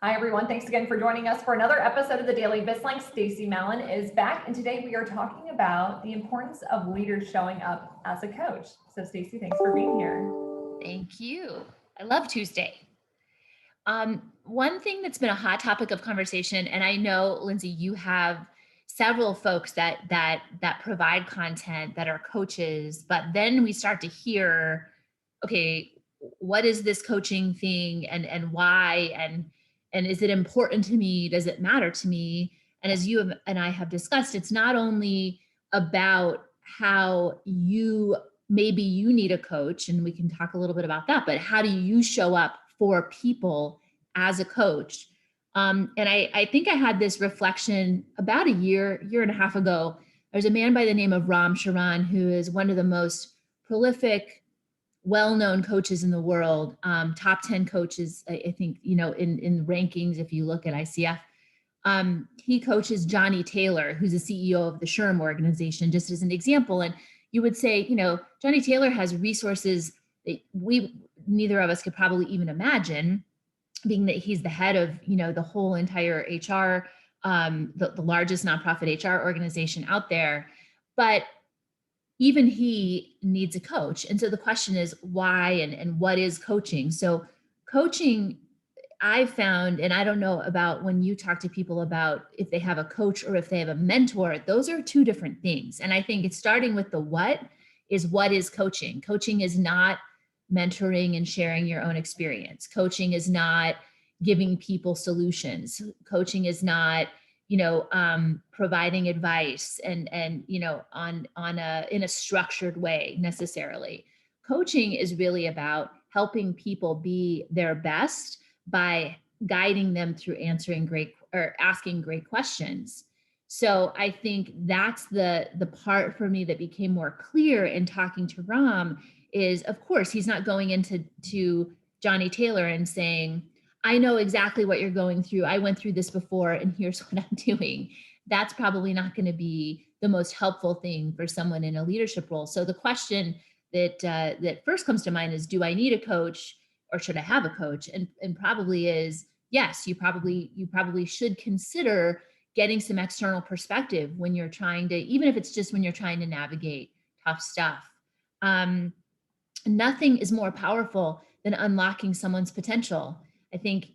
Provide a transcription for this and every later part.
Hi, everyone. Thanks again for joining us for another episode of the Daily Bislang. Stacie Mallen is back, and today we are talking about the importance of leaders showing up as a coach. So, Stacie, thanks for being here. Thank you. I love Tuesday. One thing that's been a hot topic of conversation, and I know, Lindsay, you have several folks that provide content that are coaches, but then we start to hear, okay, what is this coaching thing and why and is it important to me? Does it matter to me? And as and I have discussed, it's not only about how maybe you need a coach, and we can talk a little bit about that, but how do you show up for people as a coach? And I think I had this reflection about a year and a half ago. There's a man by the name of Ram Charan, who is one of the most prolific, well-known coaches in the world, top 10 coaches, I think, in rankings, if you look at ICF. He coaches Johnny Taylor, who's the CEO of the SHRM organization, just as an example. And you would say, Johnny Taylor has resources that neither of us could probably even imagine, being that he's the head of, the whole entire HR, the largest nonprofit HR organization out there. But even he needs a coach. And so the question is why and what is coaching? So coaching, I found, and I don't know about when you talk to people about if they have a coach or if they have a mentor, those are two different things. And I think it's starting with the what is coaching. Coaching is not mentoring and sharing your own experience. Coaching is not giving people solutions. Coaching is not, providing advice and in a structured way necessarily. Coaching is really about helping people be their best by guiding them through asking great questions. So I think that's the part for me that became more clear in talking to Ram is, of course, he's not going into Johnny Taylor and saying, I know exactly what you're going through. I went through this before and here's what I'm doing. That's probably not going to be the most helpful thing for someone in a leadership role. So the question that first comes to mind is, do I need a coach or should I have a coach? And probably is, yes, you probably should consider getting some external perspective when you're trying to, even if it's just when you're trying to navigate tough stuff. Nothing is more powerful than unlocking someone's potential. I think,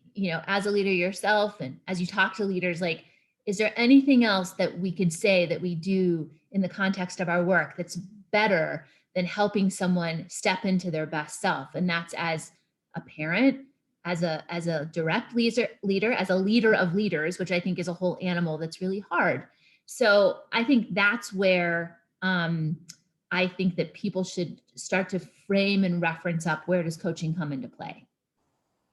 as a leader yourself and as you talk to leaders, like, is there anything else that we could say that we do in the context of our work that's better than helping someone step into their best self? And that's as a parent, as a direct leader, as a leader of leaders, which I think is a whole animal that's really hard. So I think that's where I think that people should start to frame and reference up, where does coaching come into play?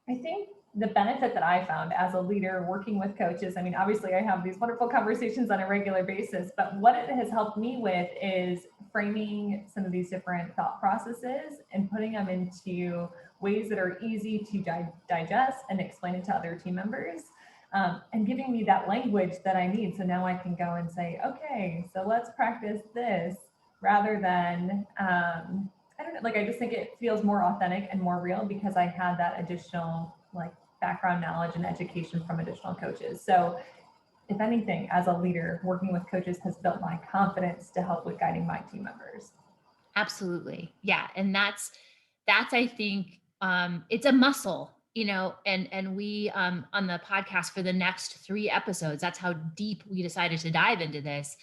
I think the benefit that I found as a leader working with coaches, I mean, obviously I have these wonderful conversations on a regular basis, but what it has helped me with is framing some of these different thought processes and putting them into ways that are easy to digest and explain it to other team members, and giving me that language that I need. So now I can go and say, okay, so let's practice this rather than, I don't know, like, I just think it feels more authentic and more real because I had that additional background knowledge and education from additional coaches. So if anything, as a leader, working with coaches has built my confidence to help with guiding my team members. Absolutely. Yeah. And that's I think, it's a muscle, and we, on the podcast for the next 3 episodes, that's how deep we decided to dive into this.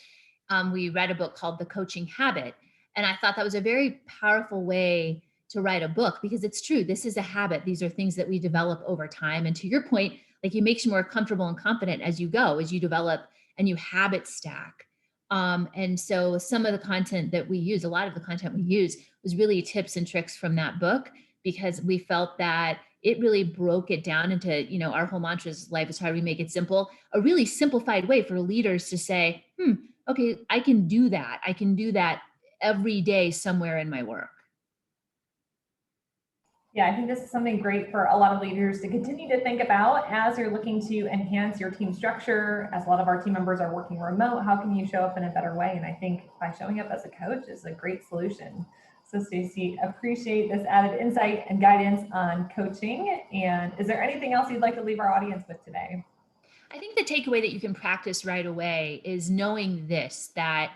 We read a book called The Coaching Habit. And I thought that was a very powerful way to write a book, because it's true. This is a habit. These are things that we develop over time. And to your point, like, it makes you more comfortable and confident as you go, as you develop and you habit stack. And so some of the content that we use, a lot of the content we use was really tips and tricks from that book, because we felt that it really broke it down into, our whole mantra is life is hard, we make it simple, a really simplified way for leaders to say, okay, I can do that. I can do that every day somewhere in my work. Yeah, I think this is something great for a lot of leaders to continue to think about as you're looking to enhance your team structure. As a lot of our team members are working remote, how can you show up in a better way? And I think by showing up as a coach is a great solution. So Stacie, appreciate this added insight and guidance on coaching. And is there anything else you'd like to leave our audience with today? I think the takeaway that you can practice right away is knowing this, that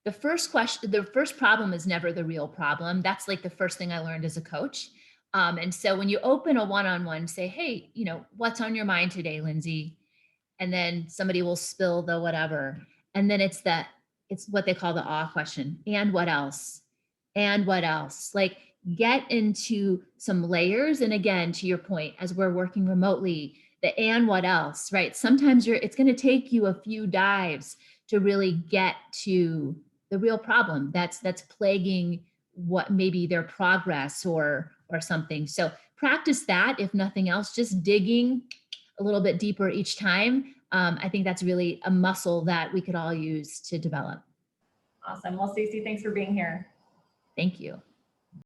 the first problem is never the real problem. That's like the first thing I learned as a coach. And so when you open a one-on-one, say, hey, what's on your mind today, Lindsay? And then somebody will spill the whatever. And then it's what they call the awe question. And what else? And what else? Like, get into some layers. And again, to your point, as we're working remotely, the and what else, right? Sometimes it's going to take you a few dives to really get to the real problem that's plaguing what maybe their progress or something. So practice that, if nothing else, just digging a little bit deeper each time. I think that's really a muscle that we could all use to develop. Awesome. Well, Stacie, thanks for being here. Thank you.